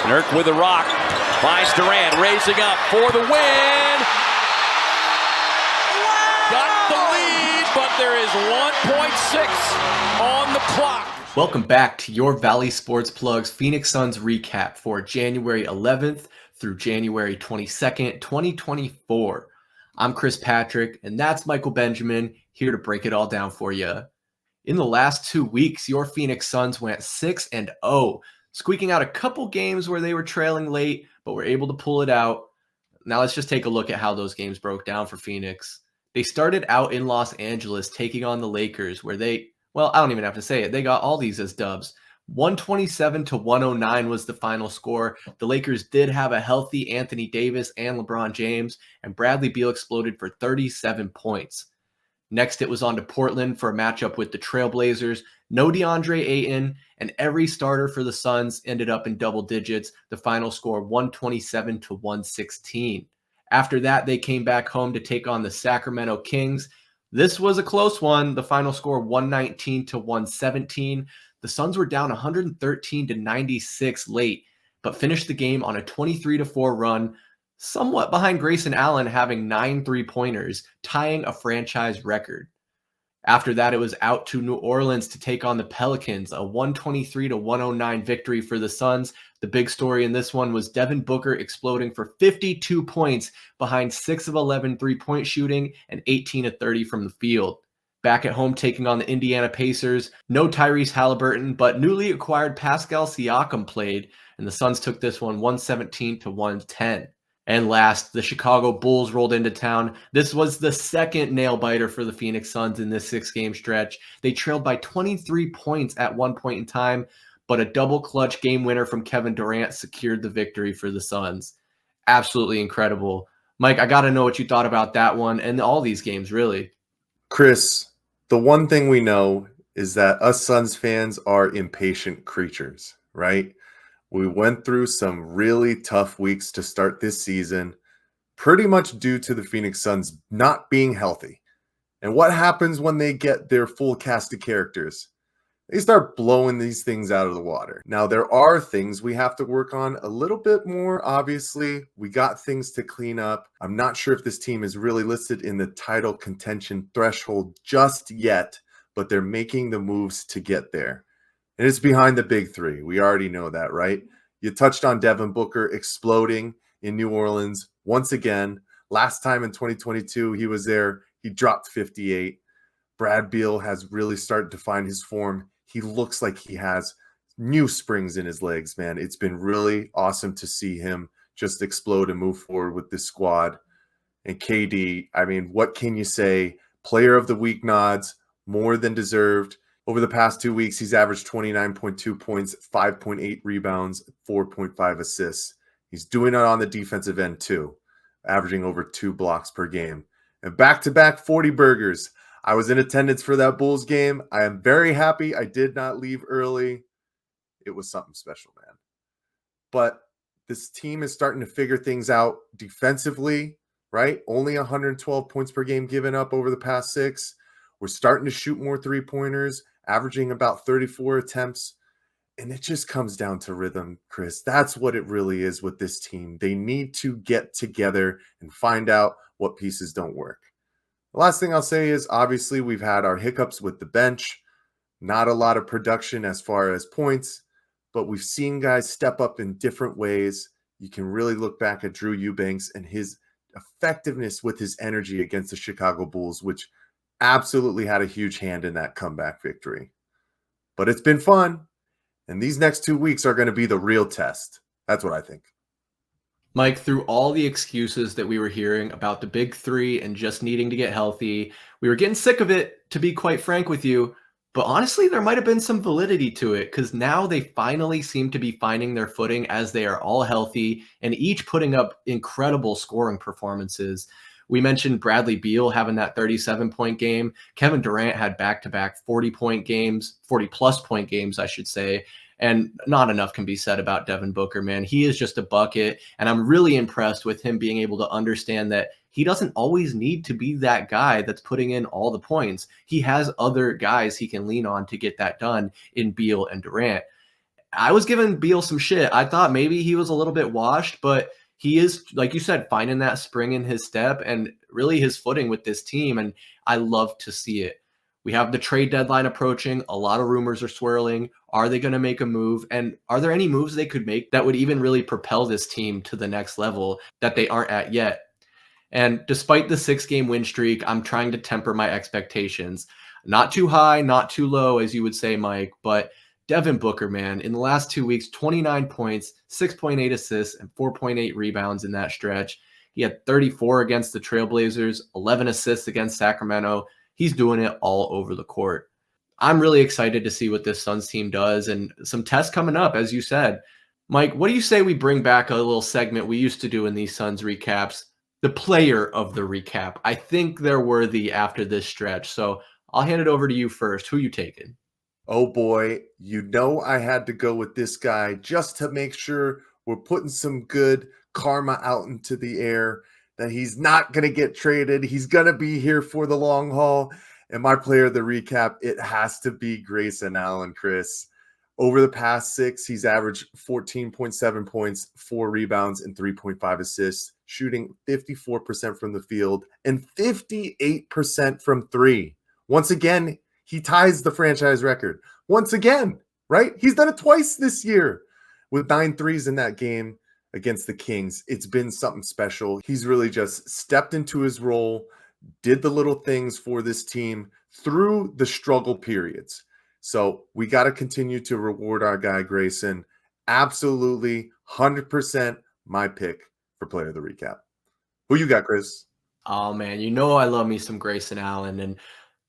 Nurk with the rock, finds Durant, raising up for the win. Got the lead, but there is 1.6 on the clock. Welcome back to your Valley Sports Plugs Phoenix Suns recap for January 11th through January 22nd, 2024. I'm Chris Patrick, and that's Michael Benjamin, here to break it all down for you. In the last 2 weeks, your Phoenix Suns went 6-0, squeaking out a couple games where they were trailing late, but were able to pull it out. Now let's just take a look at how those games broke down for Phoenix. They started out in Los Angeles taking on the Lakers, where I don't even have to say it. They got all these as dubs. 127-109 was the final score. The Lakers did have a healthy Anthony Davis and LeBron James, and Bradley Beal exploded for 37 points. Next, it was on to Portland for a matchup with the Trailblazers. No DeAndre Ayton, and every starter for the Suns ended up in double digits. The final score 127-116. After that, they came back home to take on the Sacramento Kings. This was a close one. The final score 119-117. The Suns were down 113-96 late, but finished the game on a 23-4 run, somewhat behind Grayson Allen having 9 3-pointers, tying a franchise record. After that, it was out to New Orleans to take on the Pelicans, a 123-109 victory for the Suns. The big story in this one was Devin Booker exploding for 52 points behind 6 of 11 3-point shooting and 18 of 30 from the field. Back at home taking on the Indiana Pacers, no Tyrese Halliburton, but newly acquired Pascal Siakam played, and the Suns took this one 117-110. And last, the Chicago Bulls rolled into town. This was the second nail-biter for the Phoenix Suns in this 6-game stretch. They trailed by 23 points at one point in time, but a double-clutch game winner from Kevin Durant secured the victory for the Suns. Absolutely incredible. Mike, I got to know what you thought about that one and all these games, really. Chris, the one thing we know is that us Suns fans are impatient creatures, right? We went through some really tough weeks to start this season, pretty much due to the Phoenix Suns not being healthy. And what happens when they get their full cast of characters? They start blowing these things out of the water. Now, there are things we have to work on a little bit more. Obviously, we got things to clean up. I'm not sure if this team is really listed in the title contention threshold just yet, but they're making the moves to get there. And it's behind the big three. We already know that, right? You touched on Devin Booker exploding in New Orleans once again. Last time in 2022, he was there. He dropped 58. Brad Beal has really started to find his form. He looks like he has new springs in his legs, man. It's been really awesome to see him just explode and move forward with this squad. And KD, I mean, what can you say? Player of the week nods, more than deserved. Over the past 2 weeks, he's averaged 29.2 points, 5.8 rebounds, 4.5 assists. He's doing it on the defensive end too, averaging over 2 blocks per game. And back-to-back 40 burgers. I was in attendance for that Bulls game. I am very happy I did not leave early. It was something special, man. But this team is starting to figure things out defensively, right? Only 112 points per game given up over the past 6. We're starting to shoot more 3-pointers, averaging about 34 attempts. And it just comes down to rhythm, Chris. That's what it really is with this team. They need to get together and find out what pieces don't work. The last thing I'll say is, obviously, we've had our hiccups with the bench. Not a lot of production as far as points, but we've seen guys step up in different ways. You can really look back at Drew Eubanks and his effectiveness with his energy against the Chicago Bulls, which absolutely had a huge hand in that comeback victory. But it's been fun, and these next 2 weeks are going to be the real test. That's what I think. Mike, through all the excuses that we were hearing about the big three and just needing to get healthy, we were getting sick of it, to be quite frank with you. But honestly, there might have been some validity to it, because now they finally seem to be finding their footing as they are all healthy and each putting up incredible scoring performances. We mentioned Bradley Beal having that 37-point game. Kevin Durant had back-to-back 40-point games, 40-plus point games, I should say. And not enough can be said about Devin Booker, man. He is just a bucket, and I'm really impressed with him being able to understand that he doesn't always need to be that guy that's putting in all the points. He has other guys he can lean on to get that done in Beal and Durant. I was giving Beal some shit. I thought maybe he was a little bit washed, but he is, like you said, finding that spring in his step and really his footing with this team. And I love to see it. We have the trade deadline approaching. A lot of rumors are swirling. Are they going to make a move? And are there any moves they could make that would even really propel this team to the next level that they aren't at yet? And despite the 6-game win streak, I'm trying to temper my expectations. Not too high, not too low, as you would say, Mike, but Devin Booker, man, in the last 2 weeks, 29 points, 6.8 assists, and 4.8 rebounds in that stretch. He had 34 against the Trailblazers, 11 assists against Sacramento. He's doing it all over the court. I'm really excited to see what this Suns team does, and some tests coming up, as you said. Mike, what do you say we bring back a little segment we used to do in these Suns recaps? The player of the recap. I think they're worthy after this stretch. So I'll hand it over to you first. Who you taking? Oh boy, you know I had to go with this guy just to make sure we're putting some good karma out into the air, that he's not going to get traded. He's going to be here for the long haul. And my player of the recap, it has to be Grayson Allen, Chris. Over the past 6, he's averaged 14.7 points, 4 rebounds, and 3.5 assists, shooting 54% from the field and 58% from 3. Once again, he ties the franchise record. Once again, right? He's done it twice this year with 9 threes in that game against the Kings. It's been something special. He's really just stepped into his role, did the little things for this team through the struggle periods. So we got to continue to reward our guy, Grayson. Absolutely, 100% my pick for player of the recap. Who you got, Chris? Oh, man, you know I love me some Grayson Allen. And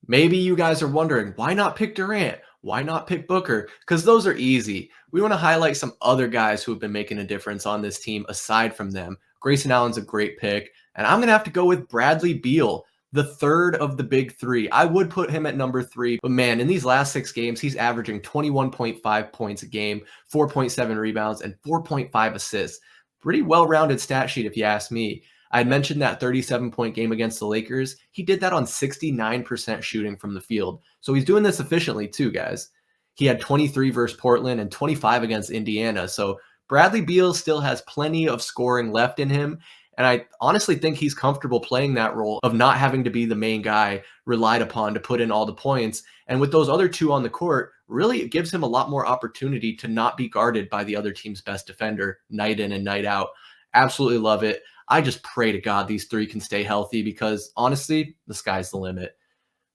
maybe you guys are wondering, why not pick Durant? Why not pick Booker? Because those are easy. We want to highlight some other guys who have been making a difference on this team aside from them. Grayson Allen's a great pick. And I'm going to have to go with Bradley Beal, the third of the big 3. I would put him at number 3, but man, in these last 6 games, he's averaging 21.5 points a game, 4.7 rebounds, and 4.5 assists. Pretty well-rounded stat sheet, if you ask me. I had mentioned that 37-point game against the Lakers. He did that on 69% shooting from the field. So he's doing this efficiently too, guys. He had 23 versus Portland and 25 against Indiana. So Bradley Beal still has plenty of scoring left in him. And I honestly think he's comfortable playing that role of not having to be the main guy relied upon to put in all the points. And with those other 2 on the court, really it gives him a lot more opportunity to not be guarded by the other team's best defender night in and night out. Absolutely love it. I just pray to God these 3 can stay healthy because honestly, the sky's the limit.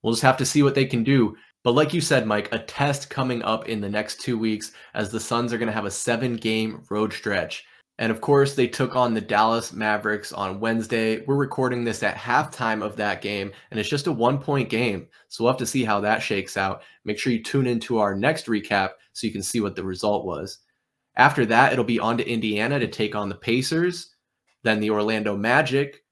We'll just have to see what they can do. But like you said, Mike, a test coming up in the next 2 weeks as the Suns are going to have a 7-game road stretch. And of course, they took on the Dallas Mavericks on Wednesday. We're recording this at halftime of that game, and it's just a 1-point game. So we'll have to see how that shakes out. Make sure you tune into our next recap so you can see what the result was. After that, it'll be on to Indiana to take on the Pacers, then the Orlando Magic,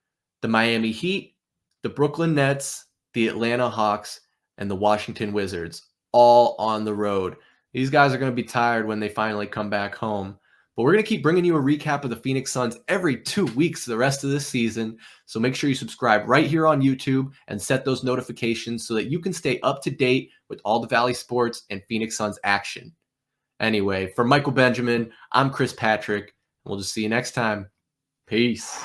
the Miami Heat, the Brooklyn Nets, the Atlanta Hawks, and the Washington Wizards, all on the road. These guys are going to be tired when they finally come back home. But we're going to keep bringing you a recap of the Phoenix Suns every 2 weeks the rest of this season. So make sure you subscribe right here on YouTube and set those notifications so that you can stay up to date with all the Valley Sports and Phoenix Suns action. Anyway, for Michael Benjamin, I'm Chris Patrick. We'll just see you next time. Peace.